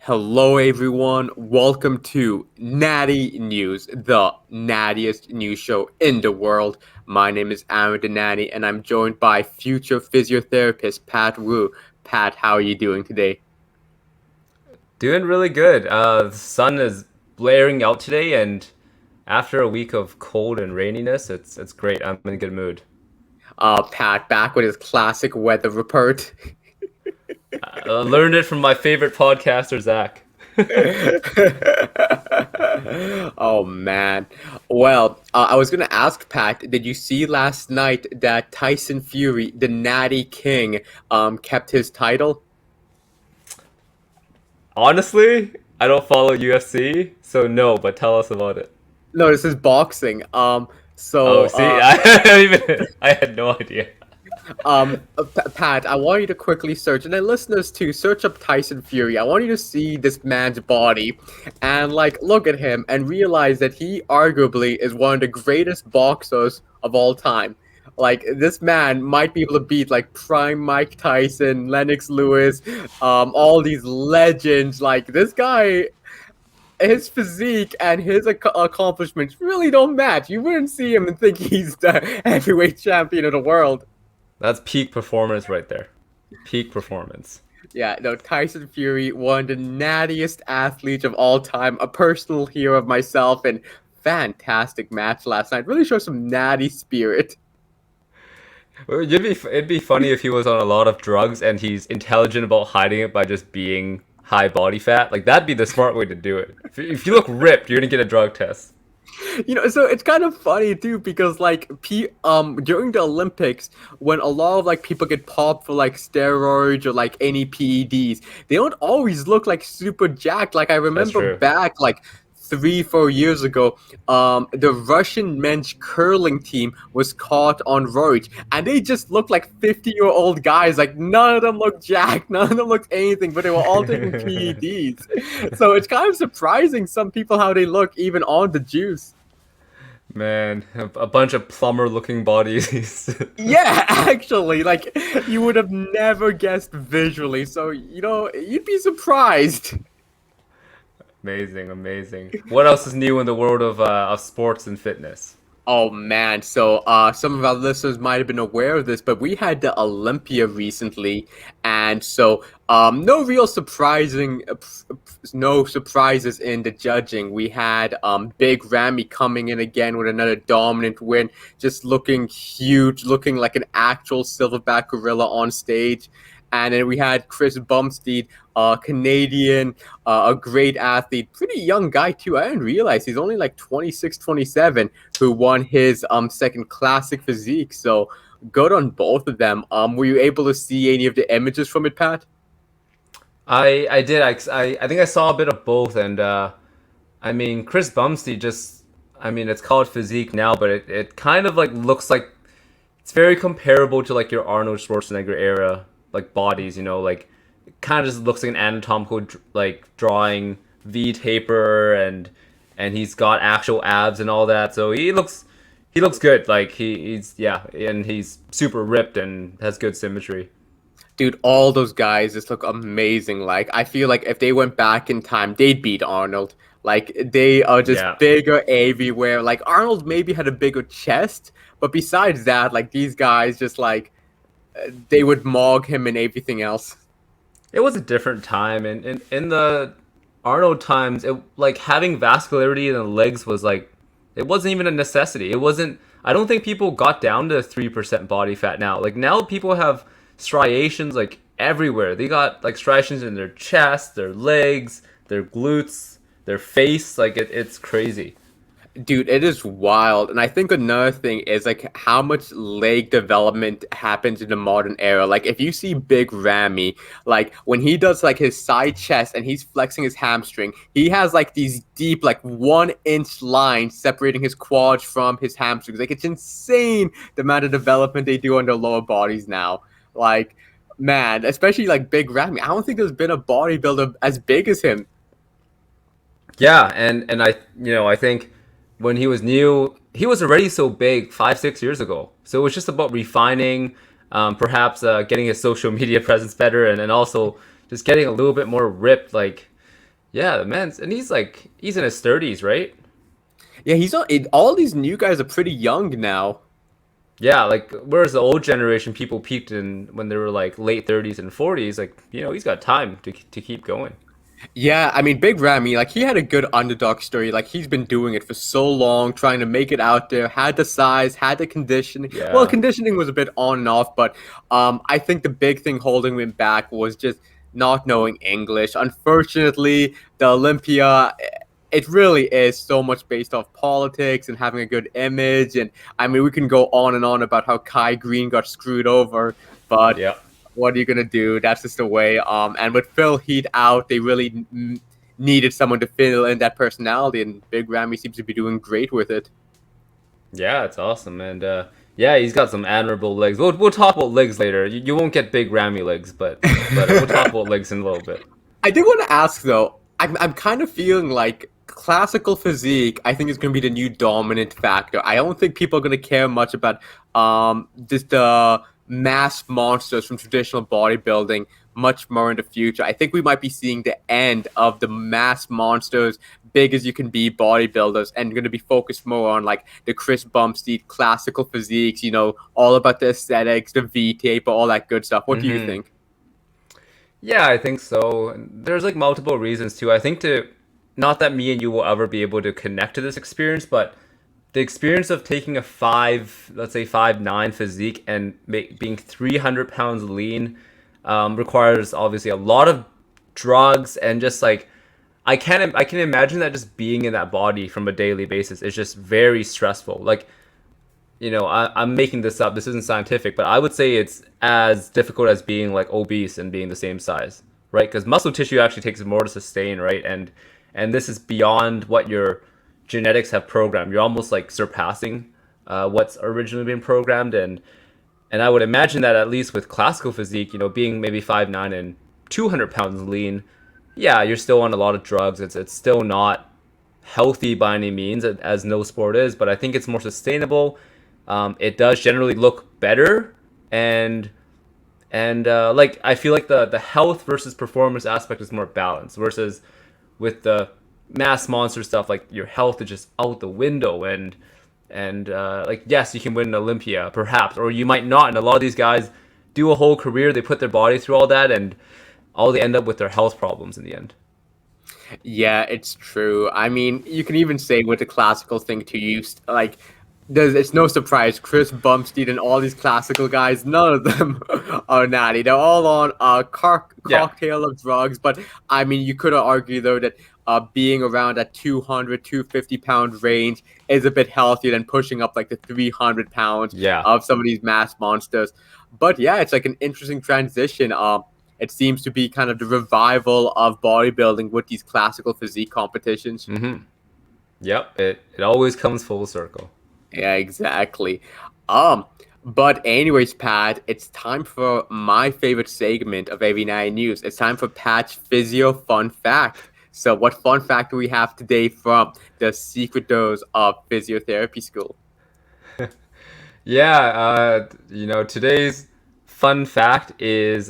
Hello, everyone. Welcome to Natty News, the nattiest news show in the world. My name is Natty, and I'm joined by future physiotherapist Pat Wu. Pat, how are you doing today? Doing really good. The sun is blaring out today, and after a week of cold and raininess, it's great. I'm in a good mood. Pat back with his classic weather report. I learned it from my favorite podcaster, Zach. Oh man. Well, I was gonna ask Pat, did you see last night that Tyson Fury, the Natty King, kept his title? Honestly, I don't follow UFC, so no. But tell us about it. No, this is boxing. Oh, So, see, uh, I had no idea. Pat, I want you to quickly search, and then listeners too, search up Tyson Fury. I want you to see this man's body, and like look at him and realize that he arguably is one of the greatest boxers of all time. Like this man might be able to beat like prime Mike Tyson, Lennox Lewis, all these legends. Like this guy, his physique and his accomplishments really don't match. You wouldn't see him and think he's the heavyweight champion of the world. That's peak performance right there. Peak performance. Yeah, no, Tyson Fury, one of the nattiest athletes of all time, a personal hero of myself, and fantastic match last night. Really shows some natty spirit. It'd be funny if he was on a lot of drugs and he's intelligent about hiding it by just being high body fat. Like that'd be the smart way to do it. If you look ripped, you're gonna get a drug test. So it's kind of funny too because like during the Olympics, when a lot of like people get popped for like steroids or like any PEDs, they don't always look like super jacked. Like I That's remember true. back like 3, 4 years ago, the Russian men's curling team was caught on roids, and they just looked like 50-year-old guys. Like none of them looked jacked, none of them looked anything, but they were all taking PEDs. So it's kind of surprising some people how they look even on the juice. Man, a bunch of plumber looking bodies. Yeah, actually, like you would have never guessed visually. So, you'd be surprised. Amazing, amazing. What else is new in the world of sports and fitness? Oh man, so some of our listeners might have been aware of this, but we had the Olympia recently, and so no surprises in the judging. We had Big Ramy coming in again with another dominant win, just looking huge, looking like an actual silverback gorilla on stage. And then we had Chris Bumstead, Canadian, a great athlete, pretty young guy too. I didn't realize he's only like 26, 27, who won his second classic physique. So good on both of them. Were you able to see any of the images from it, Pat? I did. I think I saw a bit of both, and I mean, Chris Bumstead just. I mean, it's called physique now, but it kind of like looks like it's very comparable to like your Arnold Schwarzenegger era like bodies. Like it kind of just looks like an anatomical like drawing V taper and he's got actual abs and all that. So he looks good. Like he's yeah, and he's super ripped and has good symmetry. Dude, all those guys just look amazing. Like, I feel like if they went back in time, they'd beat Arnold. Like, they are just Yeah. bigger everywhere. Like, Arnold maybe had a bigger chest, but besides that, like, these guys just like they would mog him and everything else. It was a different time, and in the Arnold times, it like having vascularity in the legs was like it wasn't even a necessity. It wasn't. I don't think people got down to 3% body fat now. Like now, people have striations like everywhere. They got like striations in their chest, their legs, their glutes, their face. Like it's crazy. Dude, it is wild. And I think another thing is like how much leg development happens in the modern era. Like if you see Big Ramy, like when he does like his side chest and he's flexing his hamstring, he has like these deep, like 1 inch lines separating his quads from his hamstrings. Like it's insane the amount of development they do on their lower bodies now. Like, man, especially like Big Ramy. I don't think there's been a bodybuilder as big as him. Yeah, and I think when he was new, he was already so big 5 6 years ago. So it was just about refining, perhaps getting his social media presence better, and also just getting a little bit more ripped. Like Yeah, the man's and he's in his 30s, right? Yeah, all these new guys are pretty young now. Yeah, like whereas the old generation people peaked in when they were like late 30s and 40s, like he's got time to keep going. Yeah, I mean, Big Ramy, like he had a good underdog story. Like he's been doing it for so long, trying to make it out there. Had the size, had the conditioning. Well, Yeah, conditioning was a bit on and off, but I think the big thing holding him back was just not knowing English. Unfortunately, the Olympia, it really is so much based off politics and having a good image. And I mean, we can go on and on about how Kai Green got screwed over, but yeah. what are you gonna do? That's just the way. And with Phil Heath out, they really needed someone to fill in that personality, and Big Ramy seems to be doing great with it. Yeah, it's awesome, and yeah, he's got some admirable legs. We'll talk about legs later. You won't get big Ramy legs, but we'll talk about legs in a little bit. I did want to ask though. I'm kind of feeling like classical physique. I think is going to be the new dominant factor. I don't think people are going to care much about just the mass monsters from traditional bodybuilding much more in the future. I think we might be seeing the end of the mass monsters, big as you can be bodybuilders, and going to be focused more on like the Chris Bumstead classical physiques. All about the aesthetics, the V taper, all that good stuff. What do you Hmm. think? Yeah, I think so. And there's like multiple reasons too. I think to not that me and you will ever be able to connect to this experience, but the experience of taking a let's say 5'9" physique and being 300 pounds lean requires obviously a lot of drugs and just like I can imagine that just being in that body from a daily basis is just very stressful. Like I'm making this up. This isn't scientific, but I would say it's as difficult as being like obese and being the same size, right? Because muscle tissue actually takes more to sustain, right? And this is beyond what your genetics have programmed. You're almost like surpassing what's originally been programmed, and I would imagine that at least with classical physique, being maybe 5'9" and 200 pounds lean, yeah, you're still on a lot of drugs. It's still not healthy by any means, as no sport is, but I think it's more sustainable. It does generally look better, and like I feel like the health versus performance aspect is more balanced. Versus with the mass monster stuff, like your health is just out the window, and like yes, you can win an Olympia perhaps, or you might not. And a lot of these guys do a whole career, they put their body through all that, and all they end up with their health problems in the end. Yeah, it's true. I mean, you can even say with the classical thing to use like it's no surprise Chris Bumstead and all these classical guys, none of them are natty. They're all on a Yeah, cocktail of drugs, but I mean, you could argue though that being around that 200, 250 pound range is a bit healthier than pushing up like the 300 pounds yeah. of some of these mass monsters. But yeah, it's like an interesting transition. It seems to be kind of the revival of bodybuilding with these classical physique competitions. Mm-hmm. Yep. It always comes full circle. Yeah, exactly. Um, but anyways, Pat, it's time for my favorite segment of every night news. It's time for Pat's physio fun fact. So, what fun fact do we have today from the secret doors of physiotherapy school? Yeah, today's fun fact is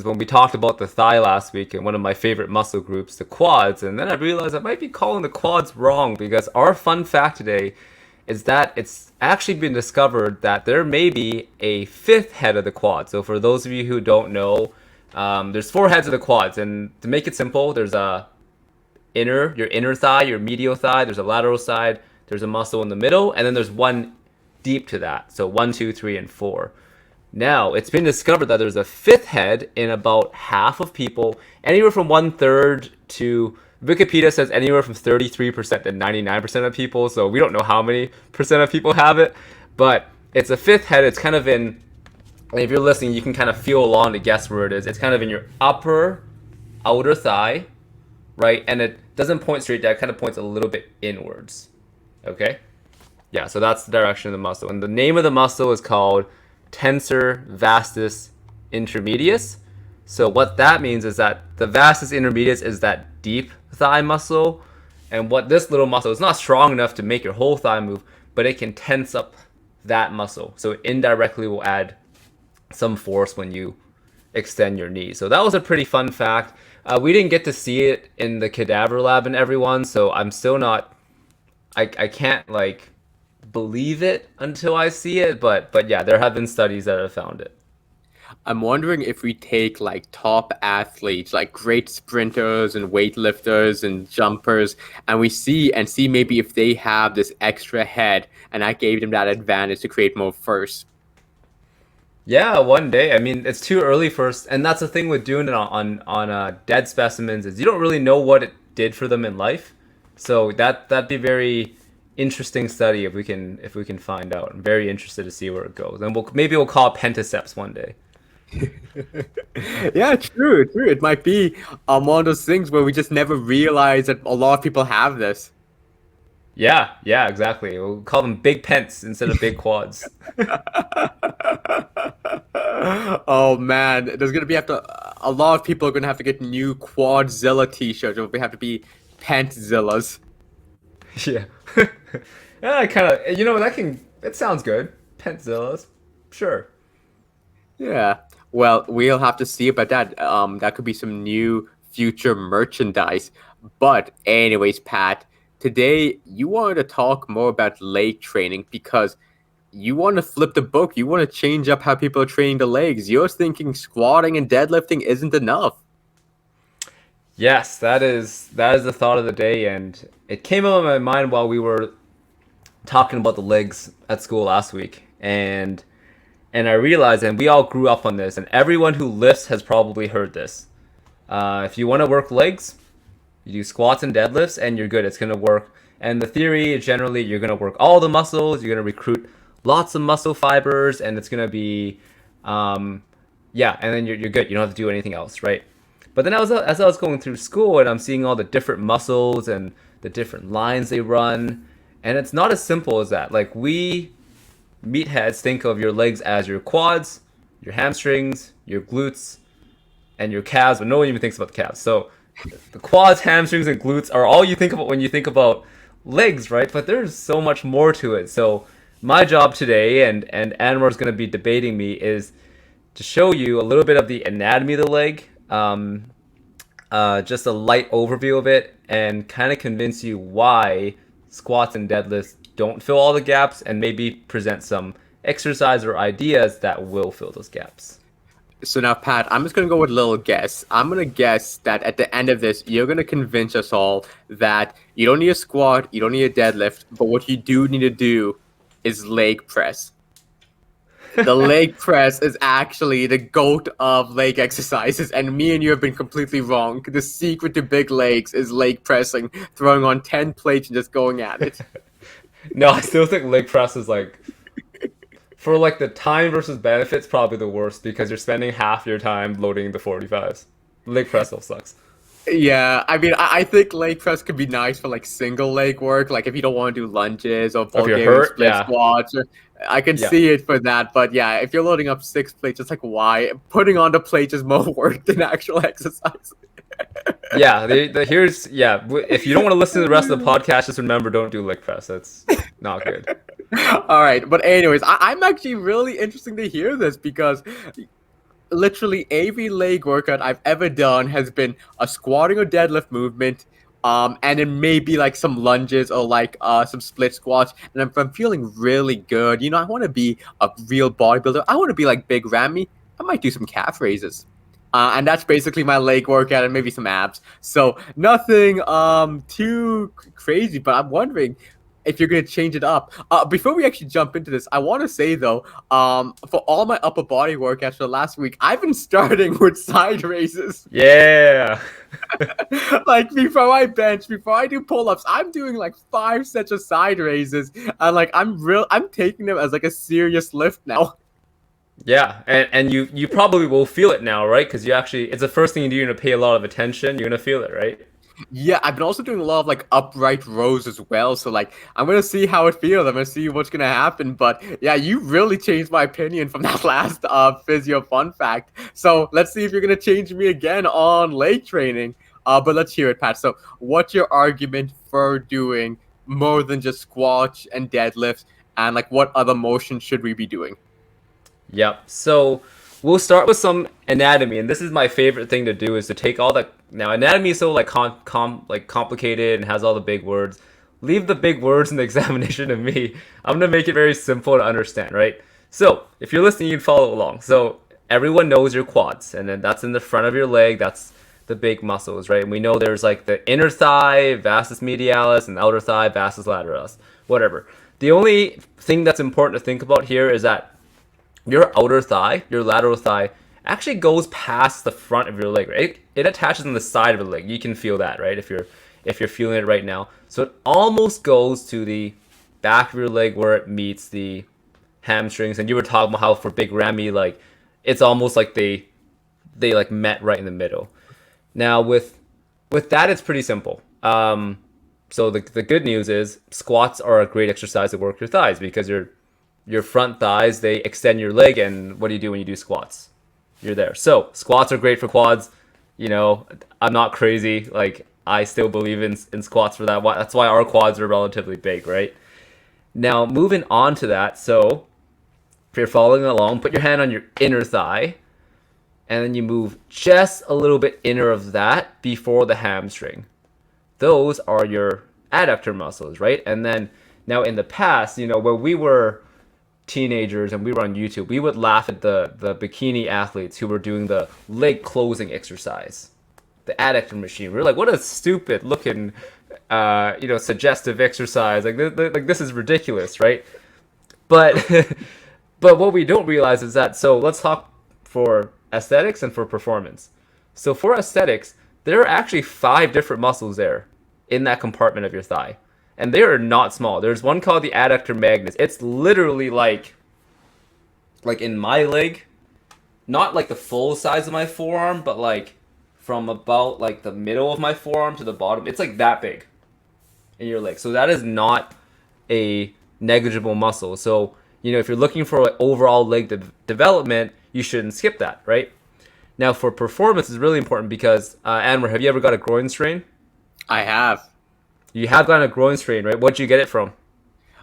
when we talked about the thigh last week and one of my favorite muscle groups, the quads, and then I realized I might be calling the quads wrong because our fun fact today is that it's actually been discovered that there may be a fifth head of the quad. So for those of you who don't know, there's four heads of the quads, and to make it simple, there's your inner thigh, your medial thigh, there's a lateral side, there's a muscle in the middle, and then there's one deep to that. So 1, 2, 3, and 4. Now, it's been discovered that there's a fifth head in about half of people, anywhere from 1/3 to Wikipedia says anywhere from 33% to 99% of people. So we don't know how many percent of people have it, but it's a fifth head. It's kind of in, and if you're listening, you can kind of feel along to guess where it is. It's kind of in your upper outer thigh, right? And it doesn't point straight down, it kind of points a little bit inwards. Okay? Yeah, so that's the direction of the muscle. And the name of the muscle is called tensor vastus intermedius. So what that means is that the vastus intermedius is that deep thigh muscle, and what this little muscle is not strong enough to make your whole thigh move, but it can tense up that muscle. So it indirectly will add some force when you extend your knee. So that was a pretty fun fact. We didn't get to see it in the cadaver lab and everyone, so I'm still not. I can't like believe it until I see it, but yeah, there have been studies that have found it. I'm wondering if we take like top athletes, like great sprinters and weightlifters and jumpers, and we see maybe if they have this extra head, and that gave them that advantage to create more first. Yeah, one day. I mean, it's too early first, and that's the thing with doing it on dead specimens is you don't really know what it did for them in life. So that'd be very interesting study if we can find out. I'm very interested to see where it goes, and we'll call it pentaceps one day. Yeah, true, true. It might be one of those things where we just never realize that a lot of people have this. Yeah, yeah, exactly. We'll call them big pents instead of big quads. Oh man, there's gonna be have to a lot of people are gonna have to get new Quadzilla t-shirts, or we have to be Pentzillas. Yeah. Yeah, kind of. It sounds good. Pentzillas, sure. Yeah. Well, we'll have to see about that. That could be some new future merchandise. But anyways, Pat, today you wanted to talk more about leg training because you want to flip the book. You want to change up how people are training the legs. You're thinking squatting and deadlifting isn't enough. Yes, that is the thought of the day, and it came up in my mind while we were talking about the legs at school last week, and I realized, and we all grew up on this, and everyone who lifts has probably heard this. If you want to work legs, you do squats and deadlifts, and you're good. It's gonna work. And the theory, generally, you're gonna work all the muscles. You're gonna recruit lots of muscle fibers, and it's gonna be, yeah, and then you're good. You don't have to do anything else, right? But then as I was going through school and I'm seeing all the different muscles and the different lines they run, and it's not as simple as that. Like we meatheads think of your legs as your quads, your hamstrings, your glutes, and your calves, but no one even thinks about the calves. So the quads, hamstrings, and glutes are all you think about when you think about legs, right? But there's so much more to it. So my job today, and Anwar's going to be debating me, is to show you a little bit of the anatomy of the leg, just a light overview of it, and kind of convince you why squats and deadlifts don't fill all the gaps, and maybe present some exercise or ideas that will fill those gaps. So now, Pat, I'm just gonna go with a little guess. I'm gonna guess that at the end of this, you're gonna convince us all that you don't need a squat, you don't need a deadlift, but what you do need to do is leg press. The leg press is actually the goat of leg exercises, and me and you have been completely wrong. The secret to big legs is leg pressing, throwing on 10 plates and just going at it. No, I still think leg press is like, for like the time versus benefits, probably the worst because you're spending half your time loading the 45s. Leg press still sucks. Yeah, I mean, I think leg press could be nice for like single leg work, like if you don't want to do lunges or If you're Bulgarian hurt, split yeah. squats. I can Yeah. see it for that, but yeah, if you're loading up 6 plates, it's like why? Putting on the plate is more work than actual exercise. Yeah, here's yeah. If you don't want to listen to the rest of the podcast, just remember don't do leg press. That's not good. All right, but anyways, I'm actually really interesting to hear this because literally every leg workout I've ever done has been a squatting or deadlift movement, and then maybe like some lunges or like some split squats. And if I'm feeling really good, I want to be a real bodybuilder. I want to be like Big Ramy. I might do some calf raises. And that's basically my leg workout and maybe some abs. So nothing too crazy, but I'm wondering if you're going to change it up. Before we actually jump into this, I want to say though, for all my upper body workouts for the last week, I've been starting with side raises. Yeah. Like before I bench, before I do pull-ups, I'm doing like 5 sets of side raises, and like I'm taking them as like a serious lift now. Yeah, and you probably will feel it now, right? Because it's the first thing you do. You're gonna pay a lot of attention. You're gonna feel it, right? Yeah, I've been also doing a lot of like upright rows as well. So like I'm gonna see how it feels. I'm gonna see what's gonna happen. But yeah, you really changed my opinion from that last physio fun fact. So let's see if you're gonna change me again on leg training. But let's hear it, Pat. So what's your argument for doing more than just squats and deadlifts? And like what other motion should we be doing? Yep. So we'll start with some anatomy, and this is my favorite thing to do is to take all the now anatomy is so like like complicated and has all the big words. Leave the big words in the examination to me. I'm gonna make it very simple to understand, right? So if you're listening, you can follow along. So everyone knows your quads, and then that's in the front of your leg. That's the big muscles, right? And we know there's like the inner thigh, vastus medialis, and the outer thigh, vastus lateralis, whatever. The only thing that's important to think about here is that your outer thigh, your lateral thigh, actually goes past the front of your leg. Right? It attaches on the side of the leg. You can feel that, right? If you're feeling it right now. So it almost goes to the back of your leg where it meets the hamstrings. And you were talking about how for big Ramy, like it's almost like they like met right in the middle. Now with that, it's pretty simple. So the good news is squats are a great exercise to work your thighs because your front thighs, they extend your leg, and what do you do when you do squats? You're there. So squats are great for quads. You know, I'm not crazy. Like I still believe in squats for that. That's why our quads are relatively big, right? Now moving on to that. So if you're following along, put your hand on your inner thigh, and then you move just a little bit inner of that before the hamstring. Those are your adductor muscles, right? And then now in the past, you know, when we were teenagers and we were on YouTube, we would laugh at the bikini athletes who were doing the leg closing exercise, the adductor machine. We are like, what a stupid looking, suggestive exercise. Like this is ridiculous, right? But but what we don't realize is that, so let's talk for aesthetics and for performance. So for aesthetics, there are actually 5 different muscles there in that compartment of your thigh. And they are not small. There's one called the adductor magnus. It's literally like in my leg, not like the full size of my forearm, but like from about like the middle of my forearm to the bottom. It's like that big in your leg. So that is not a negligible muscle. So, you know, if you're looking for like overall leg development, you shouldn't skip that, right? Now for performance is really important because, Anwar, have you ever got a groin strain? I have. You have gotten a groin strain, right? What'd you get it from?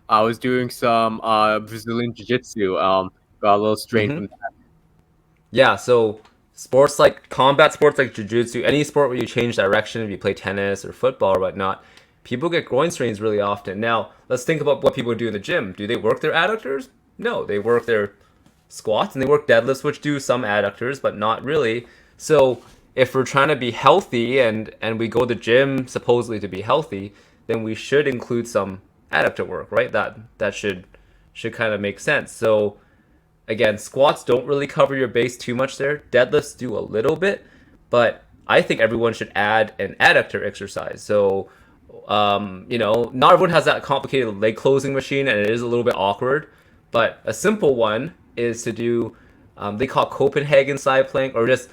I was doing some Brazilian jiu-jitsu. Got a little strain Mm-hmm. from that. Yeah, so sports like combat sports like jiu-jitsu, any sport where you change direction, if you play tennis or football or whatnot, people get groin strains really often. Now, let's think about what people do in the gym. Do they work their adductors? No, they work their squats and they work deadlifts, which do some adductors, but not really. So if we're trying to be healthy and we go to the gym supposedly to be healthy, then we should include some adductor work, right? That should kind of make sense. So again, squats don't really cover your base too much there. Deadlifts do a little bit, but I think everyone should add an adductor exercise. So, not everyone has that complicated leg closing machine, and it is a little bit awkward. But a simple one is to do, they call it Copenhagen side plank or just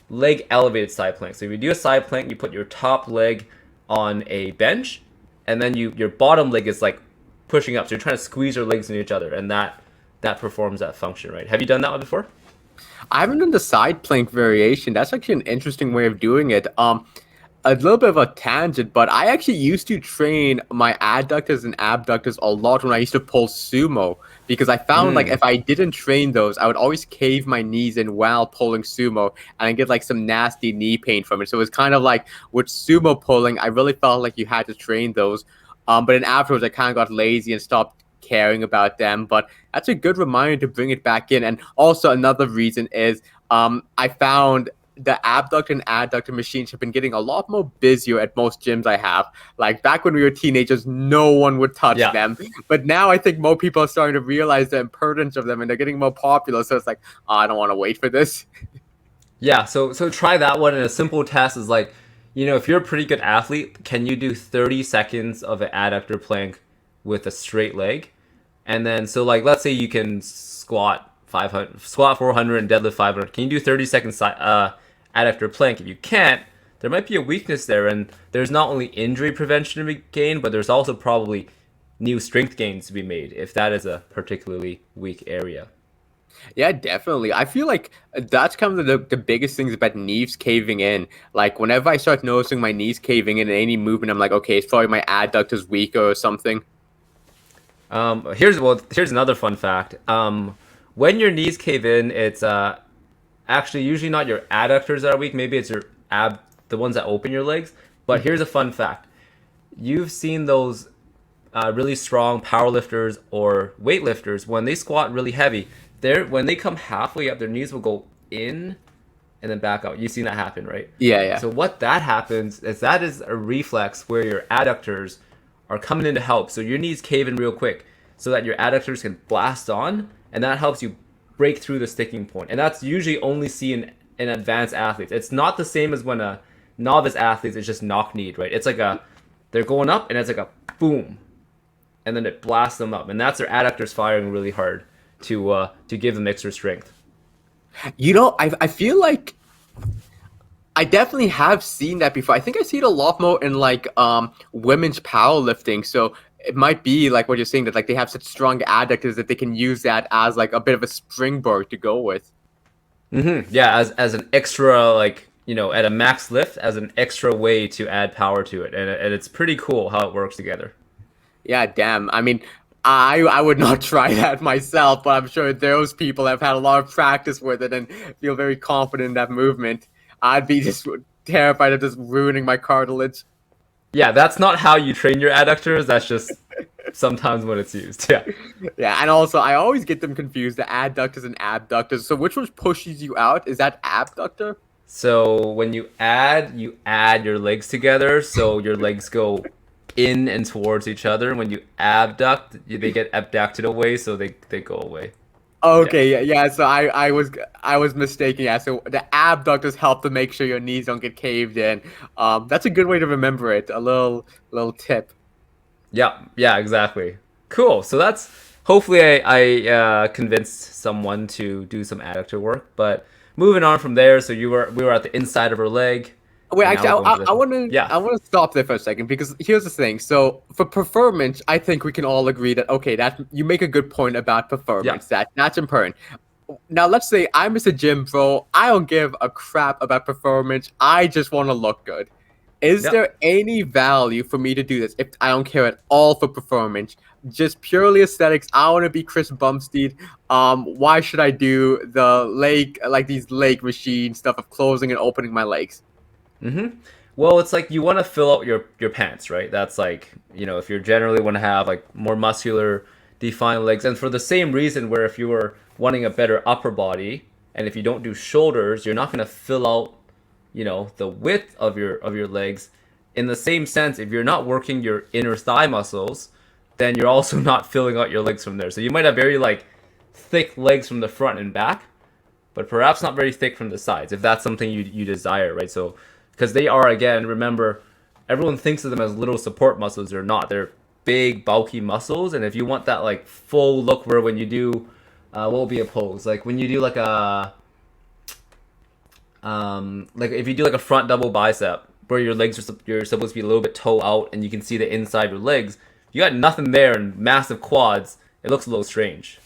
leg elevated side plank. So if you do a side plank, you put your top leg on a bench, and then your bottom leg is like pushing up. So you're trying to squeeze your legs into each other, and that performs that function, right? Have you done that one before? I haven't done the side plank variation. That's actually an interesting way of doing it. A little bit of a tangent, but I actually used to train my adductors and abductors a lot when I used to pull sumo because I found like Mm. if I didn't train those, I would always cave my knees in while pulling sumo and I get like some nasty knee pain from it. So it was kind of like with sumo pulling, I really felt like you had to train those. But then afterwards, I kind of got lazy and stopped caring about them. But that's a good reminder to bring it back in. And also another reason is I found the abductor and adductor machines have been getting a lot more busier at most gyms I have. Like back when we were teenagers, no one would touch Yeah. them. But now I think more people are starting to realize the importance of them and they're getting more popular. So it's like, oh, I don't want to wait for this. Yeah, so try that one. And a simple test is like, if you're a pretty good athlete, can you do 30 seconds of an adductor plank with a straight leg? And then, so like, let's say you can squat 400 and deadlift 500. Can you do 30 seconds adductor plank? If you can't, there might be a weakness there. And there's not only injury prevention to be gained, but there's also probably new strength gains to be made if that is a particularly weak area. Yeah, definitely. I feel like that's kind of the biggest things about knees caving in. Like whenever I start noticing my knees caving in any movement, I'm like, okay, it's probably my adductors weaker or something. Here's another fun fact. When your knees cave in, it's actually usually not your adductors that are weak. Maybe it's your the ones that open your legs. But here's a fun fact: you've seen those really strong powerlifters or weightlifters when they squat really heavy. When they come halfway up, their knees will go in and then back out. You've seen that happen, right? Yeah, yeah. So what that happens is that is a reflex where your adductors are coming in to help. So your knees cave in real quick so that your adductors can blast on, and that helps you break through the sticking point. And that's usually only seen in advanced athletes. It's not the same as when a novice athlete is just knock-kneed, right? It's like they're going up and it's like a boom, and then it blasts them up, and that's their adductors firing really hard to give them extra strength. I feel like I definitely have seen that before. I think I see it a lot more in like women's powerlifting. So it might be like what you're saying, that like they have such strong adductors that they can use that as like a bit of a springboard to go with. Yeah, as an extra, like, at a max lift, as an extra way to add power to it, and it's pretty cool how it works together. Yeah, damn. I mean, I would not try that myself, but I'm sure those people have had a lot of practice with it and feel very confident in that movement. I'd be just terrified of just ruining my cartilage. Yeah, that's not how you train your adductors. That's just sometimes when it's used. Yeah. Yeah, and also I always get them confused, the adductors and abductors. So which one pushes you out? Is that abductor? So when you add your legs together, so your legs go in and towards each other. When you abduct, they get abducted away, so they go away. Okay, yeah. So I was mistaken. Yeah, so the abductors help to make sure your knees don't get caved in. That's a good way to remember it. A little tip. Yeah, exactly. Cool. So that's hopefully I convinced someone to do some adductor work. But moving on from there, so we were at the inside of her leg. Wait, And actually, now we're going to I want to yeah. I want to stop there for a second because here's the thing. So for performance, I think we can all agree that okay, that you make a good point about performance. That's important. Now let's say I miss a gym, bro. I don't give a crap about performance. I just want to look good. Is Yeah. there any value for me to do this if I don't care at all for performance? Just purely aesthetics. I want to be Chris Bumstead. Why should I do the leg, like these leg machine stuff of closing and opening my legs? Well, it's like you want to fill out your pants, right? That's like, if you generally want to have like more muscular defined legs, and for the same reason where if you were wanting a better upper body, and if you don't do shoulders, you're not going to fill out, the width of your legs. In the same sense, if you're not working your inner thigh muscles, then you're also not filling out your legs from there. So you might have very like thick legs from the front and back, but perhaps not very thick from the sides, if that's something you desire, right? So because they are, again, remember, everyone thinks of them as little support muscles. They're not. They're big, bulky muscles. And if you want that like full look, where when you do, what will be a pose? Like when you do like like if you do like a front double bicep, where your legs you're supposed to be a little bit toe out, and you can see the inside of your legs. You got nothing there and massive quads. It looks a little strange.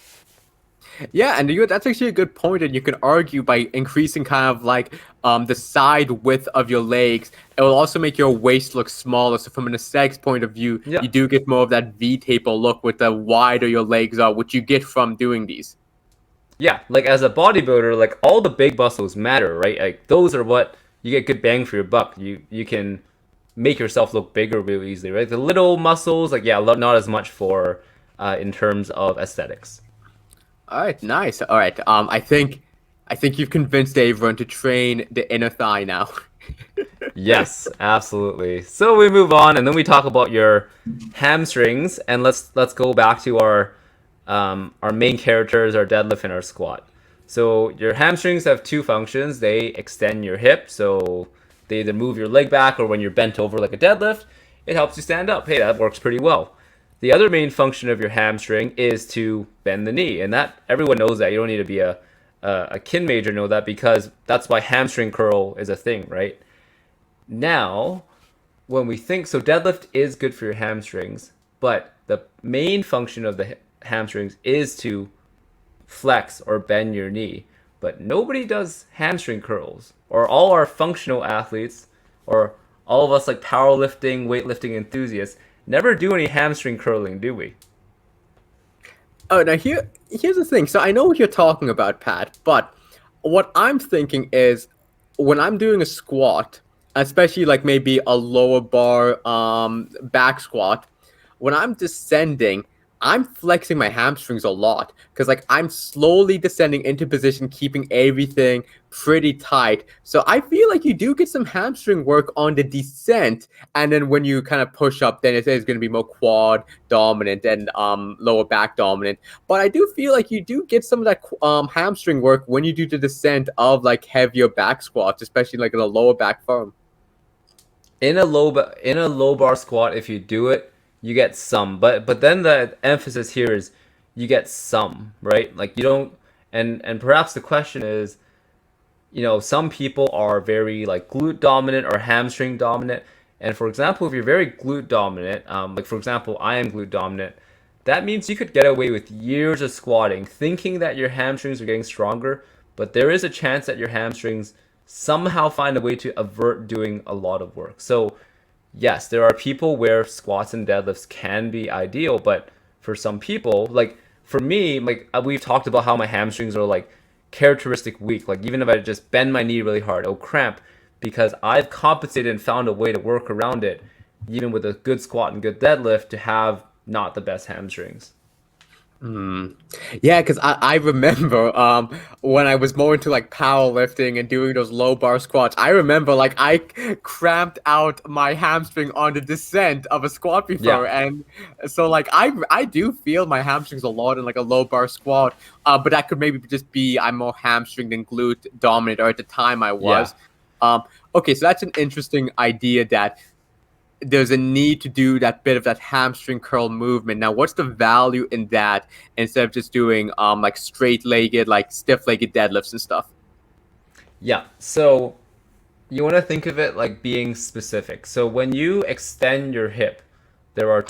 Yeah, and that's actually a good point, and you can argue by increasing kind of like the side width of your legs, it will also make your waist look smaller. So from an aesthetics point of view, Yeah. you do get more of that V-taper look with the wider your legs are, which you get from doing these. Yeah, like as a bodybuilder, like all the big muscles matter, right? Like those are what you get good bang for your buck. You can make yourself look bigger really easily, right? The little muscles, like not as much for in terms of aesthetics. All right, nice. All right, I think you've convinced everyone to train the inner thigh now. Yes, absolutely. So we move on, and then we talk about your hamstrings, and let's go back to our main characters, our deadlift and our squat. So your hamstrings have two functions. They extend your hip, so they either move your leg back, or when you're bent over like a deadlift, it helps you stand up. Hey, that works pretty well. The other main function of your hamstring is to bend the knee, and that everyone knows that. You don't need to be a kin major to know that, because that's why hamstring curl is a thing, right? Now, when we think, so deadlift is good for your hamstrings, but the main function of the hamstrings is to flex or bend your knee. But nobody does hamstring curls, or all our functional athletes, or all of us like powerlifting, weightlifting enthusiasts never do any hamstring curling, do we? Oh, now here's the thing. So I know what you're talking about, Pat, but what I'm thinking is when I'm doing a squat, especially like maybe a lower bar back squat, when I'm descending, I'm flexing my hamstrings a lot because like I'm slowly descending into position, keeping everything pretty tight. So I feel like you do get some hamstring work on the descent, and then when you kind of push up, then it is going to be more quad dominant and lower back dominant. But I do feel like you do get some of that hamstring work when you do the descent of like heavier back squats, especially like in a lower back firm. In a low bar squat, if you do it, you get some. But then the emphasis here is you get some, right? Like you don't. And perhaps the question is, some people are very like glute dominant or hamstring dominant. And for example, if you're very glute dominant, like for example, I am glute dominant, that means you could get away with years of squatting, thinking that your hamstrings are getting stronger, but there is a chance that your hamstrings somehow find a way to avert doing a lot of work. So, yes, there are people where squats and deadlifts can be ideal, but for some people, like for me, like we've talked about how my hamstrings are like characteristic weak. Like even if I just bend my knee really hard, it'll cramp because I've compensated and found a way to work around it, even with a good squat and good deadlift, to have not the best hamstrings. Hmm. Yeah, because I remember when I was more into like powerlifting and doing those low bar squats, I remember like I cramped out my hamstring on the descent of a squat Yeah, before, and so like I do feel my hamstrings a lot in like a low bar squat, but that could maybe just be I'm more hamstring than glute dominant, or at the time I yeah. was. Um, okay, so that's an interesting idea that there's a need to do that bit of that hamstring curl movement. Now, what's the value in that instead of just doing like straight legged, like stiff legged deadlifts and stuff? Yeah. So you want to think of it like being specific. So when you extend your hip, there are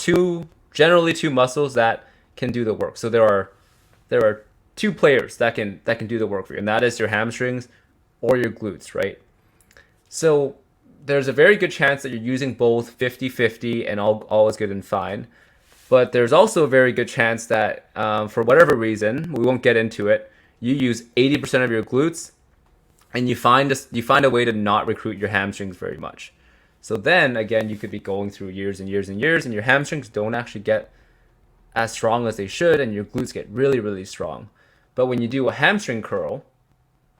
generally two muscles that can do the work. So there are two players that can do the work for you, and that is your hamstrings or your glutes, right? So there's a very good chance that you're using both 50-50 and all is good and fine. But there's also a very good chance that for whatever reason, we won't get into it, you use 80% of your glutes and you find a way to not recruit your hamstrings very much. So then again, you could be going through years and years and years, and your hamstrings don't actually get as strong as they should, and your glutes get really, really strong. But when you do a hamstring curl,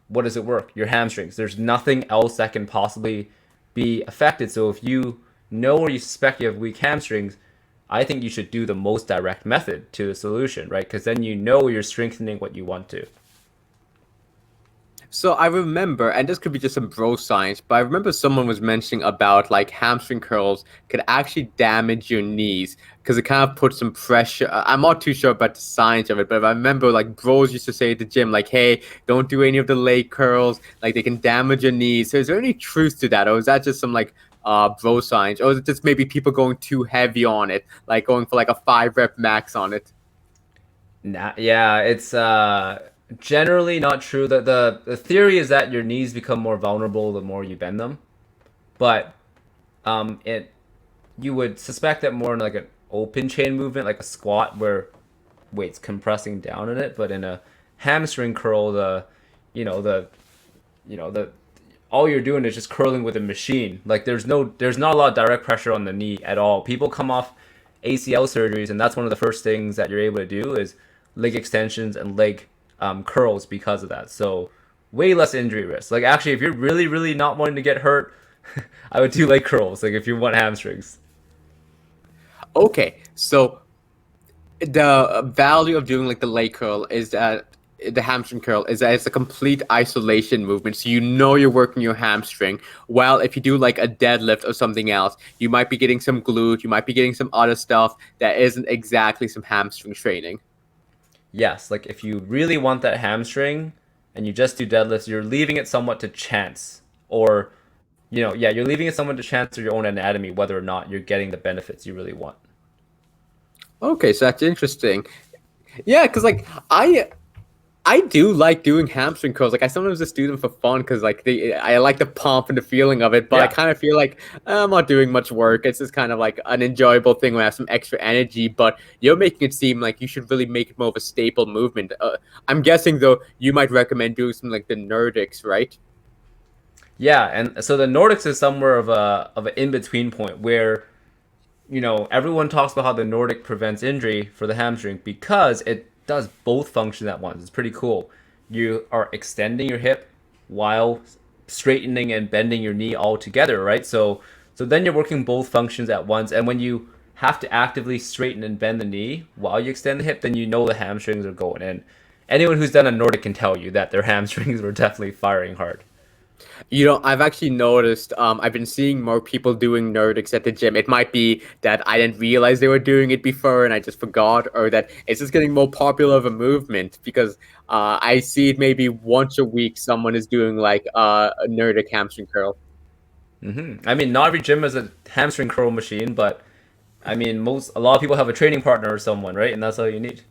what does it work? Your hamstrings. There's nothing else that can possibly be affected. So if you know or you suspect you have weak hamstrings, I think you should do the most direct method to the solution, right? Because then you know you're strengthening what you want to. So I remember, and this could be just some bro science, but I remember someone was mentioning about like hamstring curls could actually damage your knees because it kind of puts some pressure. I'm not too sure about the science of it, but I remember like bros used to say at the gym, like, "Hey, don't do any of the leg curls. Like they can damage your knees." So is there any truth to that, or is that just some like bro science, or is it just maybe people going too heavy on it, like going for like a 5 rep max on it? Yeah, it's generally not true. The theory is that your knees become more vulnerable the more you bend them, but it you would suspect that more in like an open chain movement, like a squat, where weight's compressing down in it. But in a hamstring curl, you know the the all you're doing is just curling with a machine. Like there's not a lot of direct pressure on the knee at all. People come off ACL surgeries, and that's one of the first things that you're able to do is leg extensions and leg curls because of that. So way less injury risk. Like actually, if you're really really not wanting to get hurt, I would do leg curls. Like if you want hamstrings. Okay, so the value of doing like the leg curl is that the hamstring curl is that it's a complete isolation movement, so you know you're working your hamstring. While if you do like a deadlift or something else, you might be getting some glute, you might be getting some other stuff that isn't exactly some hamstring training. Yes, like if you really want that hamstring and you just do deadlifts, you're leaving it somewhat to chance. Or, yeah, you're leaving it somewhat to chance or your own anatomy whether or not you're getting the benefits you really want. Okay, so that's interesting. Yeah, because like I do like doing hamstring curls. Like I sometimes just do them for fun because like I like the pump and the feeling of it. But I Yeah. kind of feel like I'm not doing much work. It's just kind of like an enjoyable thing when I have some extra energy. But you're making it seem like you should really make it more of a staple movement. I'm guessing though you might recommend doing something like the Nordics, right? Yeah, and so the Nordics is somewhere of an in between point where everyone talks about how the Nordic prevents injury for the hamstring because it does both functions at once. It's pretty cool. You are extending your hip while straightening and bending your knee all together, right? So then you're working both functions at once, and when you have to actively straighten and bend the knee while you extend the hip, then you know the hamstrings are going in. Anyone who's done a Nordic can tell you that their hamstrings were definitely firing hard. I've actually noticed, I've been seeing more people doing Nordics at the gym. It might be that I didn't realize they were doing it before and I just forgot, or that it's just getting more popular of a movement because I see it maybe once a week someone is doing like a Nordic hamstring curl. I mean, not every gym has a hamstring curl machine, but I mean, a lot of people have a training partner or someone, right? And that's all you need.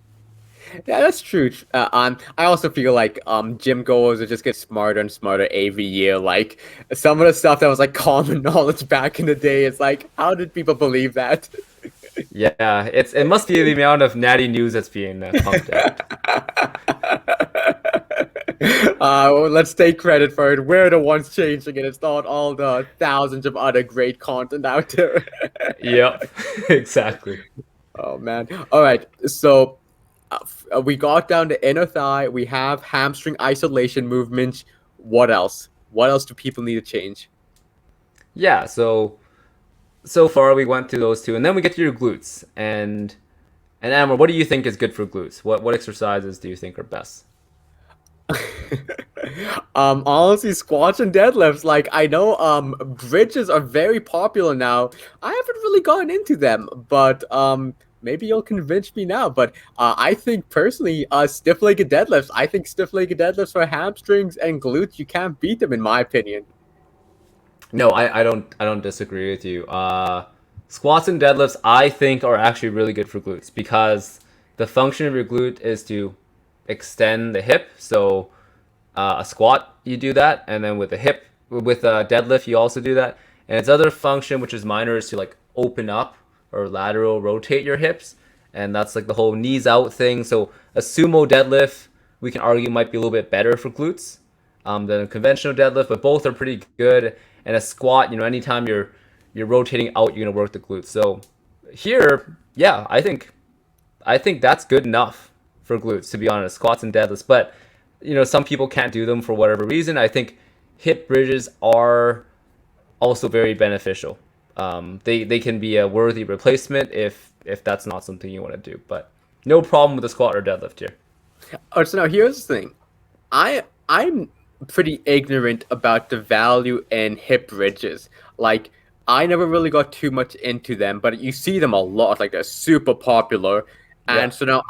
Yeah, that's true. I also feel like gym goers are just get smarter and smarter every year. Like some of the stuff that was like common knowledge back in the day, it's like, how did people believe that? Yeah, it must be the amount of natty news that's being pumped out. Well, let's take credit for it. We're the ones changing it. It's not all the thousands of other great content out there. Yep, exactly. Oh man. All right. So we got down to inner thigh. We have hamstring isolation movements. What else? What else do people need to change? Yeah, so far we went through those two, and then we get to your glutes. And Amber, what do you think is good for glutes? What exercises do you think are best? Honestly, squats and deadlifts. Like I know, bridges are very popular now. I haven't really gotten into them, but maybe you'll convince me now. But I think personally, stiff-legged deadlifts. I think stiff-legged deadlifts for hamstrings and glutes. You can't beat them, in my opinion. No, I don't disagree with you. Squats and deadlifts I think are actually really good for glutes because the function of your glute is to extend the hip. So a squat you do that, and then with a deadlift you also do that. And its other function, which is minor, is to like open up or lateral rotate your hips, and that's like the whole knees out thing. So a sumo deadlift we can argue might be a little bit better for glutes than a conventional deadlift, but both are pretty good. And a squat, anytime you're rotating out, you're gonna work the glutes. So here, yeah, I think that's good enough for glutes, to be honest, squats and deadlifts. But some people can't do them for whatever reason. I think hip bridges are also very beneficial. They can be a worthy replacement if that's not something you want to do. But no problem with a squat or deadlift here. Oh, so now here's the thing. I'm pretty ignorant about the value in hip bridges. Like I never really got too much into them, but you see them a lot. Like they're super popular, Yeah. and so now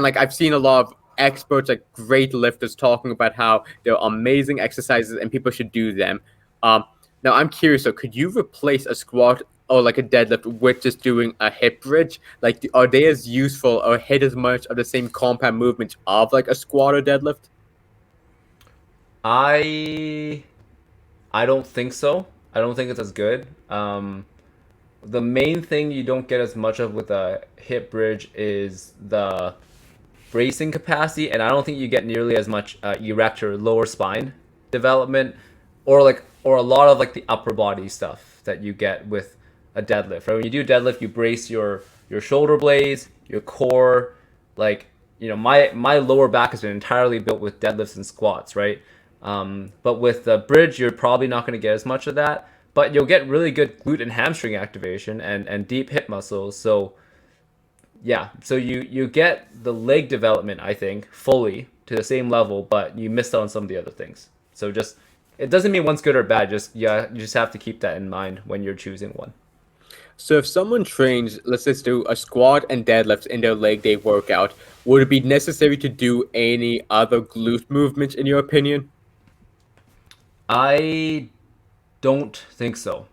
like I've seen a lot of experts, like great lifters, talking about how they're amazing exercises and people should do them. Um, Now I'm curious. So could you replace a squat or like a deadlift with just doing a hip bridge? Like, are they as useful or hit as much of the same compound movements of like a squat or deadlift? I I don't think so. I don't think it's as good. The main thing you don't get as much of with a hip bridge is the bracing capacity, and I don't think you get nearly as much erect or lower spine development, or a lot of like the upper body stuff that you get with a deadlift. Right, when you do deadlift, you brace your shoulder blades, your core. Like my lower back has been entirely built with deadlifts and squats, right? But with the bridge, you're probably not going to get as much of that, but you'll get really good glute and hamstring activation and deep hip muscles. So yeah, so you get the leg development, I think, fully to the same level, but you missed out on some of the other things. So just it doesn't mean one's good or bad. Just yeah, you just have to keep that in mind when you're choosing one. So if someone trains, let's just do a squat and deadlifts in their leg day workout, would it be necessary to do any other glute movements in your opinion? I don't think so.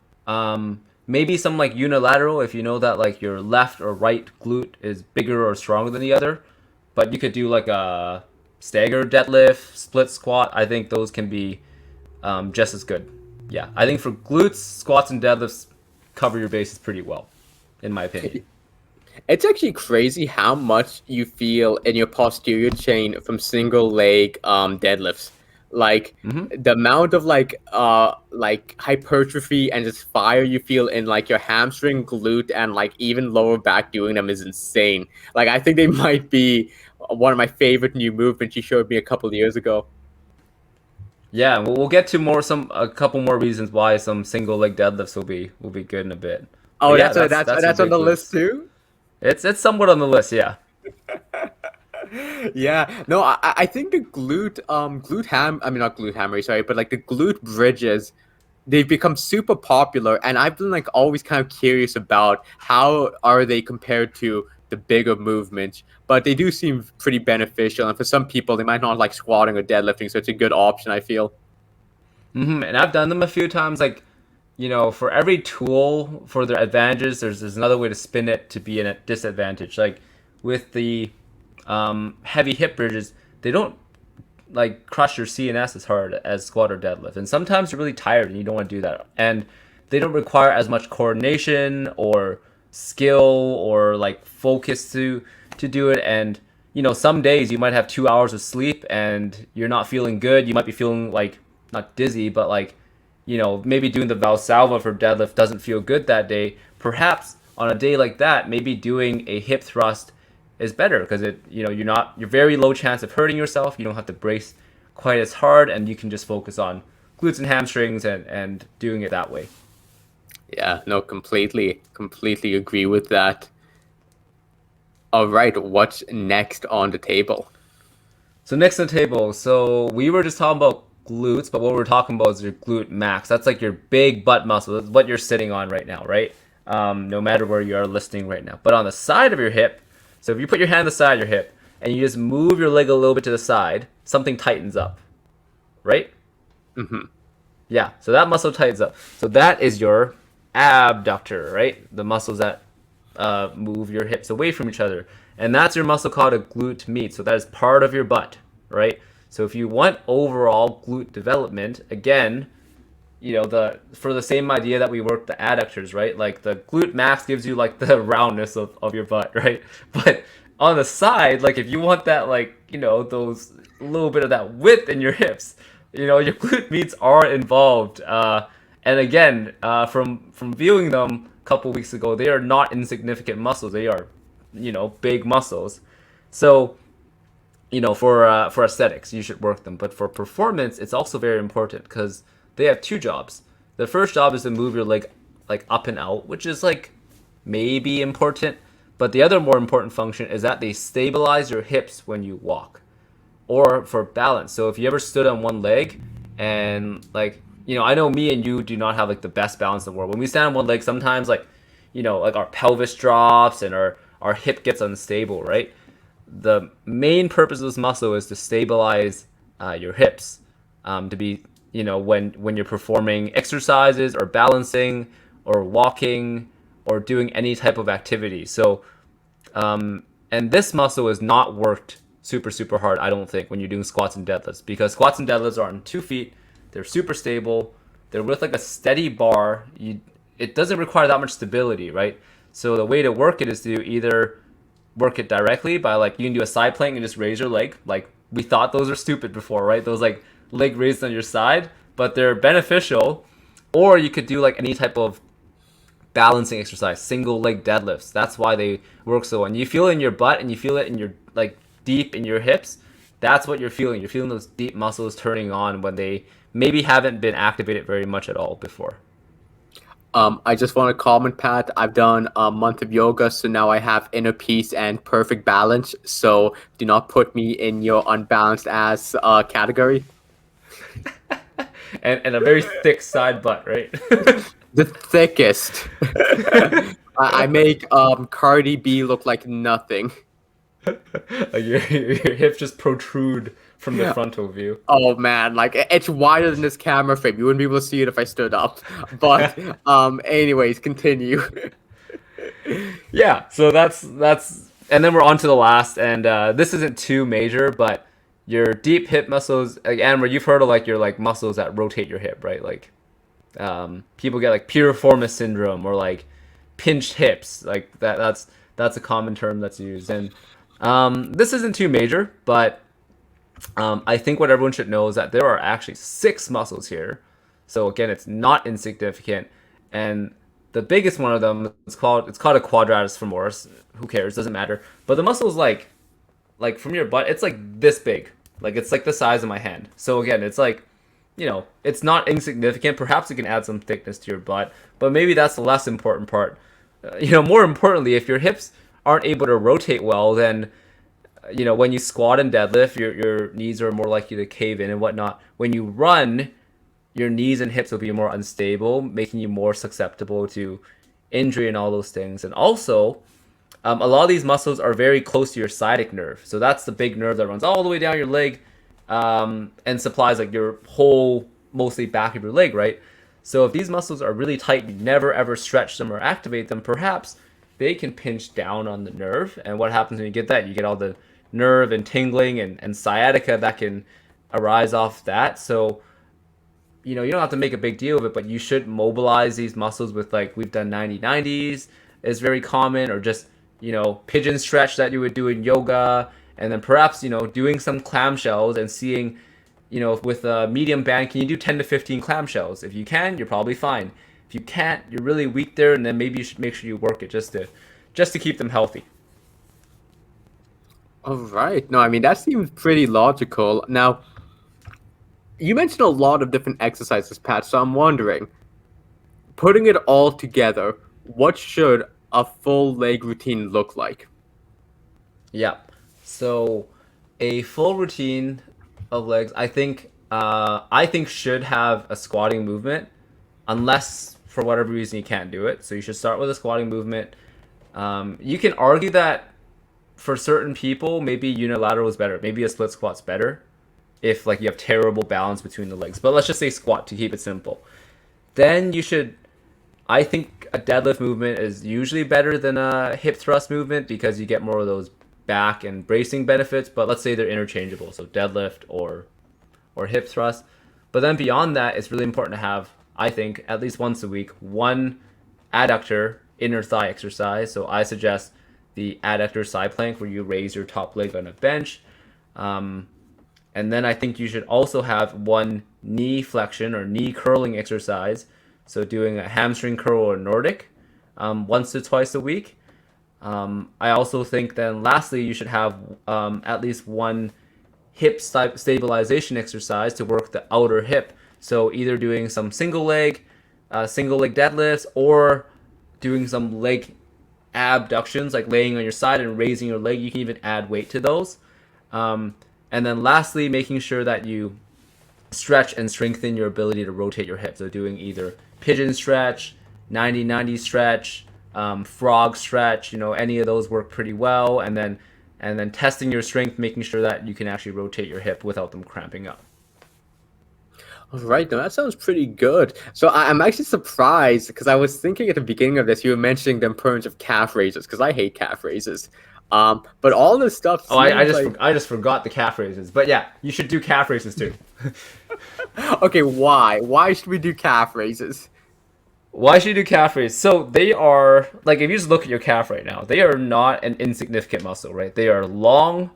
Maybe some like unilateral if you know that like your left or right glute is bigger or stronger than the other, but you could do like a stagger deadlift, split squat, I think those can be just as good. Yeah, I think for glutes, squats, and deadlifts cover your bases pretty well, in my opinion. It's actually crazy how much you feel in your posterior chain from single leg deadlifts. Like Hmm. the amount of like hypertrophy and just fire you feel in like your hamstring, glute, and like even lower back doing them is insane. Like I think they might be one of my favorite new movements you showed me a couple of years ago. Yeah, we'll get to a couple more reasons why some single leg deadlifts will be good in a bit. But Oh, yeah, that's your that's on big the list glutes. too. It's somewhat on the list, yeah. Yeah, no, I think the glute ham, I mean not glute hammer, sorry, but like the glute bridges, they've become super popular, and I've been like always kind of curious about how are they compared to the bigger movements, but they do seem pretty beneficial, and for some people they might not like squatting or deadlifting, so it's a good option, I feel. And I've done them a few times. Like, for every tool for their advantages, there's another way to spin it to be in a disadvantage. Like with the heavy hip bridges, they don't like crush your CNS as hard as squat or deadlift. And sometimes you're really tired and you don't want to do that. And they don't require as much coordination or skill or like focus to do it. And some days you might have 2 hours of sleep and you're not feeling good. You might be feeling like not dizzy, but like maybe doing the Valsalva for deadlift doesn't feel good that day. Perhaps on a day like that, maybe doing a hip thrust is better because you're very low chance of hurting yourself. You don't have to brace quite as hard, and you can just focus on glutes and hamstrings and doing it that way. Yeah, no, completely agree with that. All right, what's next on the table? So next on the table, so we were just talking about glutes, but what we're talking about is your glute max. That's like your big butt muscle. That's what you're sitting on right now, right? No matter where you are listening right now. But on the side of your hip, so if you put your hand on the side of your hip and you just move your leg a little bit to the side, something tightens up, right? Hmm. Yeah, so that muscle tightens up. So that is your abductor, right? The muscles that move your hips away from each other. And that's your muscle called a glute med. So that is part of your butt, right? So if you want overall glute development, again, for the same idea that we work the adductors, right? Like the glute max gives you like the roundness of your butt, right? But on the side, like if you want that like, those little bit of that width in your hips, your glute meats are involved. And again, from viewing them a couple weeks ago, they are not insignificant muscles. They are, big muscles. So for aesthetics, you should work them. But for performance, it's also very important because they have two jobs. The first job is to move your leg like up and out, which is like maybe important. But the other more important function is that they stabilize your hips when you walk or for balance. So if you ever stood on one leg and like, I know me and you do not have like the best balance in the world. When we stand on one leg, sometimes like, like our pelvis drops and our hip gets unstable, right? The main purpose of this muscle is to stabilize your hips, to be when you're performing exercises or balancing or walking or doing any type of activity. So and this muscle is not worked super hard, I don't think, when you're doing squats and deadlifts, because squats and deadlifts are on 2 feet. They're super stable. They're with like a steady bar. It doesn't require that much stability, right? So the way to work it is to either work it directly by like you can do a side plank and just raise your leg. Like we thought those are stupid before, right? Those like leg raised on your side, but they're beneficial. Or you could do like any type of balancing exercise, single leg deadlifts. That's why they work so well. And you feel it in your butt and you feel it in your like deep in your hips. That's what you're feeling. You're feeling those deep muscles turning on when they maybe haven't been activated very much at all before. I just want to comment, Pat. I've done a month of yoga, so now I have inner peace and perfect balance. So do not put me in your unbalanced ass category. And a very thick side butt, right? The thickest. I make Cardi B look like nothing. Like your hips just protrude from the frontal view. Oh man, like it's wider than this camera frame. You wouldn't be able to see it if I stood up. But anyways, continue. Yeah, so that's and then we're on to the last, and this isn't too major, but your deep hip muscles, again, where you've heard of like your like muscles that rotate your hip, right? Like people get like piriformis syndrome or like pinched hips, like that's a common term that's used. And this isn't too major, but I think what everyone should know is that there are actually 6 muscles here. So again, it's not insignificant, and the biggest one of them it's called a quadratus femoris. Who cares? Doesn't matter. But the muscle is like from your butt, it's like this big. Like it's like the size of my hand. So again, it's like, it's not insignificant. Perhaps it can add some thickness to your butt, but maybe that's the less important part. More importantly, if your hips aren't able to rotate well, then when you squat and deadlift, your knees are more likely to cave in and whatnot. When you run, your knees and hips will be more unstable, making you more susceptible to injury and all those things. And also, a lot of these muscles are very close to your sciatic nerve. So that's the big nerve that runs all the way down your leg, and supplies like your whole, mostly back of your leg, right? So if these muscles are really tight, you never ever stretch them or activate them, perhaps they can pinch down on the nerve. And what happens when you get that? You get all the nerve and tingling and sciatica that can arise off that. So, you don't have to make a big deal of it, but you should mobilize these muscles with, like, we've done 90-90s is very common, or just, pigeon stretch that you would do in yoga. And then perhaps, doing some clamshells and seeing, with a medium band, can you do 10 to 15 clamshells? If you can, you're probably fine. If you can't, you're really weak there, and then maybe you should make sure you work it just to keep them healthy. All right. No, I mean, that seems pretty logical. Now, you mentioned a lot of different exercises, Pat, so I'm wondering, putting it all together, what should a full leg routine look like? Yeah. So a full routine of legs, I think should have a squatting movement, unless for whatever reason you can't do it. So you should start with a squatting movement. You can argue that for certain people, maybe unilateral is better. Maybe a split squat's better if like you have terrible balance between the legs. But let's just say squat to keep it simple. Then I think a deadlift movement is usually better than a hip thrust movement because you get more of those back and bracing benefits. But let's say they're interchangeable, so deadlift or hip thrust. But then beyond that, it's really important to have, I think, at least once a week, one adductor inner thigh exercise. So I suggest the adductor side plank, where you raise your top leg on a bench. And then I think you should also have one knee flexion or knee curling exercise. So doing a hamstring curl or Nordic once to twice a week. I also think then lastly, you should have at least one hip stabilization exercise to work the outer hip. So either doing some single leg deadlifts, or doing some leg abductions, like laying on your side and raising your leg. You can even add weight to those. And then lastly, making sure that you stretch and strengthen your ability to rotate your hips. So doing either pigeon stretch, 90-90 stretch, frog stretch, any of those work pretty well. And then testing your strength, making sure that you can actually rotate your hip without them cramping up. All right, now that sounds pretty good. So I'm actually surprised, because I was thinking at the beginning of this, you were mentioning the importance of calf raises, because I hate calf raises. But all this stuff. Oh, I just forgot the calf raises. But yeah, you should do calf raises too. Okay, why? Why should we do calf raises? Why should you do calf raises? So they are, like, if you just look at your calf right now, they are not an insignificant muscle, right? They are long,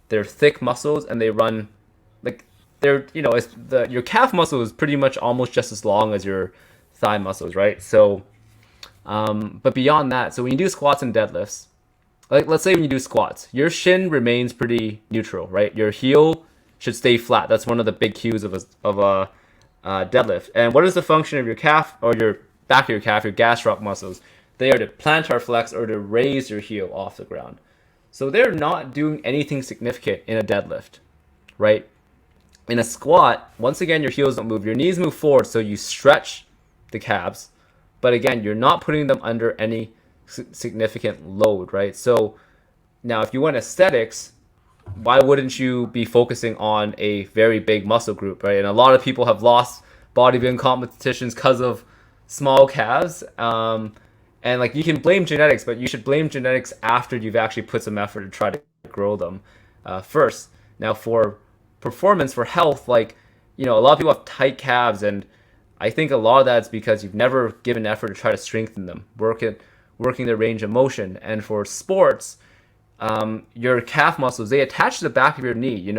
they're thick muscles, and they run, like, they're, your calf muscle is pretty much almost just as long as your thigh muscles, right? So, but beyond that, so when you do squats and deadlifts, like, let's say when you do squats, your shin remains pretty neutral, right? Your heel should stay flat. That's one of the big cues of a deadlift. And what is the function of your calf, or your back of your calf, your gastroc muscles? They are to plantar flex, or to raise your heel off the ground. So they're not doing anything significant in a deadlift, right? In a squat, once again, your heels don't move. Your knees move forward, so you stretch the calves. But again, you're not putting them under any significant load, right? So now if you want aesthetics, why wouldn't you be focusing on a very big muscle group, right? And a lot of people have lost bodybuilding competitions because of small calves. And like, you can blame genetics, but you should blame genetics after you've actually put some effort to try to grow them first. Now, for performance, for health, like, a lot of people have tight calves, and I think a lot of that's because you've never given effort to try to strengthen them, working their range of motion. And for sports, your calf muscles, they attach to the back of your knee,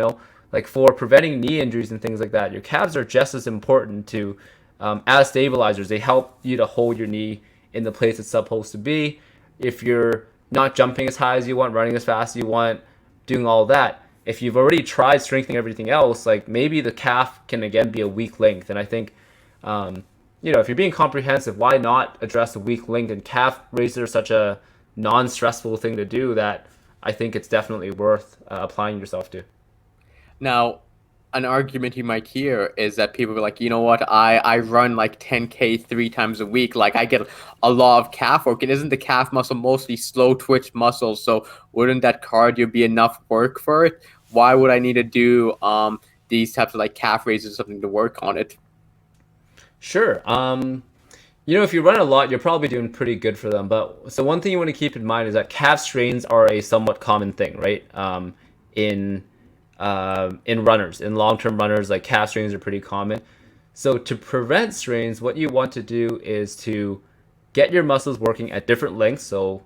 like for preventing knee injuries and things like that. Your calves are just as important to as stabilizers. They help you to hold your knee in the place it's supposed to be. If you're not jumping as high as you want, running as fast as you want, doing all that, if you've already tried strengthening everything else, like maybe the calf can again be a weak link. And I think, if you're being comprehensive, why not address the weak link? And calf raises are such a non-stressful thing to do that I think it's definitely worth applying yourself to. Now, an argument you might hear is that people are like, you know what, I run like 10K 3 times a week. Like I get a lot of calf work, and isn't the calf muscle mostly slow twitch muscles? So wouldn't that cardio be enough work for it? Why would I need to do these types of like calf raises or something to work on it? Sure. If you run a lot, you're probably doing pretty good for them. But so one thing you want to keep in mind is that calf strains are a somewhat common thing, right? In runners, in long-term runners, like calf strains are pretty common. So to prevent strains, what you want to do is to get your muscles working at different lengths, so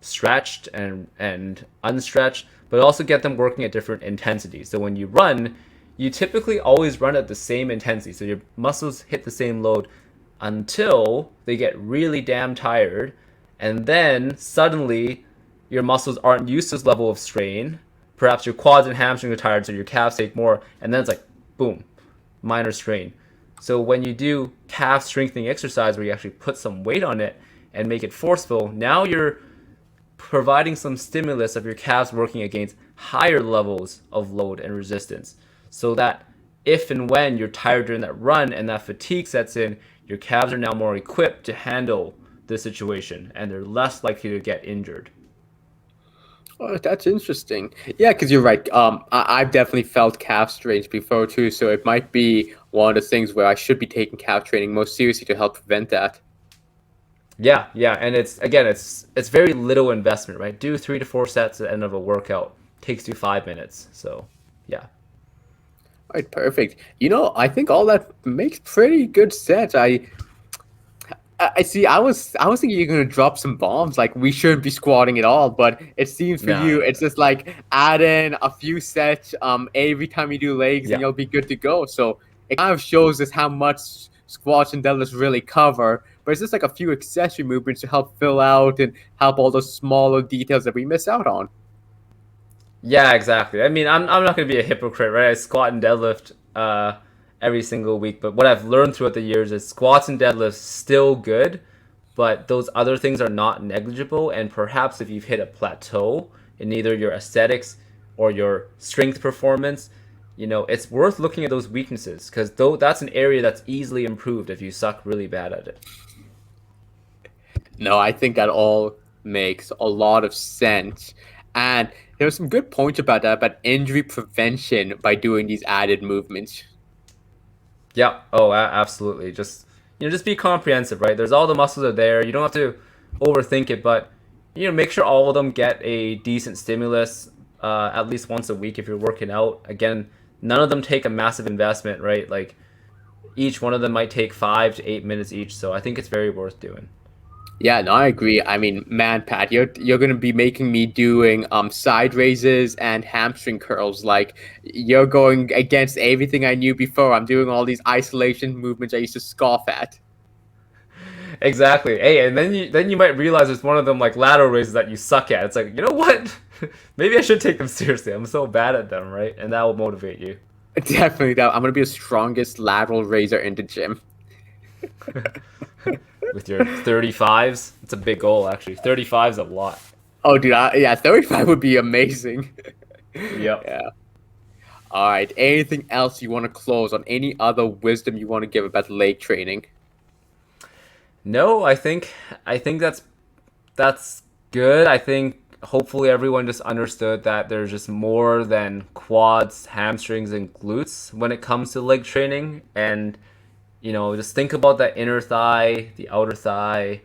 stretched and unstretched, but also get them working at different intensities. So when you run, you typically always run at the same intensity. So your muscles hit the same load until they get really damn tired, and then suddenly your muscles aren't used to this level of strain. Perhaps your quads and hamstrings are tired, so your calves take more, and then it's like, boom, minor strain. So when you do calf strengthening exercise where you actually put some weight on it and make it forceful, now you're providing some stimulus of your calves working against higher levels of load and resistance, so that if and when you're tired during that run and that fatigue sets in, your calves are now more equipped to handle the situation, and they're less likely to get injured. Oh, that's interesting. Yeah, because you're right. I've definitely felt calf strains before too, so it might be one of the things where I should be taking calf training most seriously to help prevent that. Yeah, and it's very little investment, right? Do 3 to 4 sets at the end of a workout. Takes you 5 minutes. So, yeah. All right, perfect. I think all that makes pretty good sense. I see. I was thinking you're gonna drop some bombs, like we shouldn't be squatting at all. But it seems for No. you, it's just like add in a few sets every time you do legs, and Yeah. you'll be good to go. So it kind of shows us how much squats and deadlifts really cover. But it's just like a few accessory movements to help fill out and help all those smaller details that we miss out on. Yeah, exactly. I mean, I'm not going to be a hypocrite, right? I squat and deadlift every single week, but what I've learned throughout the years is squats and deadlifts still good, but those other things are not negligible. And perhaps if you've hit a plateau in either your aesthetics or your strength performance, it's worth looking at those weaknesses, because though that's an area that's easily improved if you suck really bad at it. No, I think that all makes a lot of sense. And there's some good points about that, about injury prevention by doing these added movements. Yeah. Oh, absolutely. Just be comprehensive, right? There's all the muscles are there. You don't have to overthink it, but make sure all of them get a decent stimulus at least once a week if you're working out. Again, none of them take a massive investment, right? Like each one of them might take 5 to 8 minutes each, so I think it's very worth doing. Yeah, no, I agree. I mean, man, Pat, you're gonna be making me doing side raises and hamstring curls. Like you're going against everything I knew before. I'm doing all these isolation movements I used to scoff at. Exactly. Hey, and then you might realize it's one of them like lateral raises that you suck at. It's like, you know what? Maybe I should take them seriously. I'm so bad at them, right? And that will motivate you. Definitely, that I'm gonna be the strongest lateral raiser in the gym. With your 35s. It's a big goal, actually. 35 is a lot. Oh, dude, yeah, 35 would be amazing. Yep. Yeah. All right. Anything else you want to close on? Any other wisdom you want to give about leg training? No, I think that's good. I think hopefully everyone just understood that there's just more than quads, hamstrings, and glutes when it comes to leg training. And just think about that inner thigh, the outer thigh,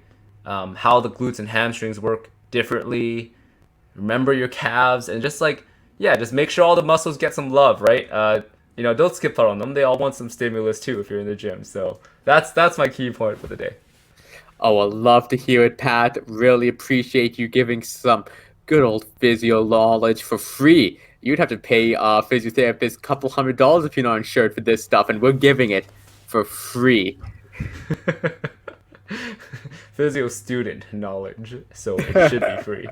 how the glutes and hamstrings work differently. Remember your calves, and just make sure all the muscles get some love, right? don't skip out on them. They all want some stimulus too if you're in the gym. So that's my key point for the day. Oh, I love to hear it, Pat. Really appreciate you giving some good old physio knowledge for free. You'd have to pay a physiotherapist a couple $100 if you're not insured for this stuff, and we're giving it for free. Physio student knowledge, so it should be free.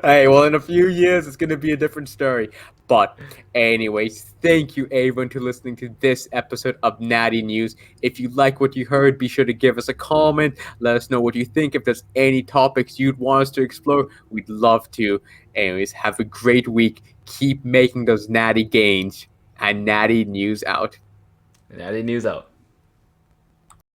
Hey, well, in a few years, it's going to be a different story. But, anyways, thank you, everyone, for listening to this episode of Natty News. If you like what you heard, be sure to give us a comment. Let us know what you think. If there's any topics you'd want us to explore, we'd love to. Anyways, have a great week. Keep making those natty gains. And Natty News out. Natty News out.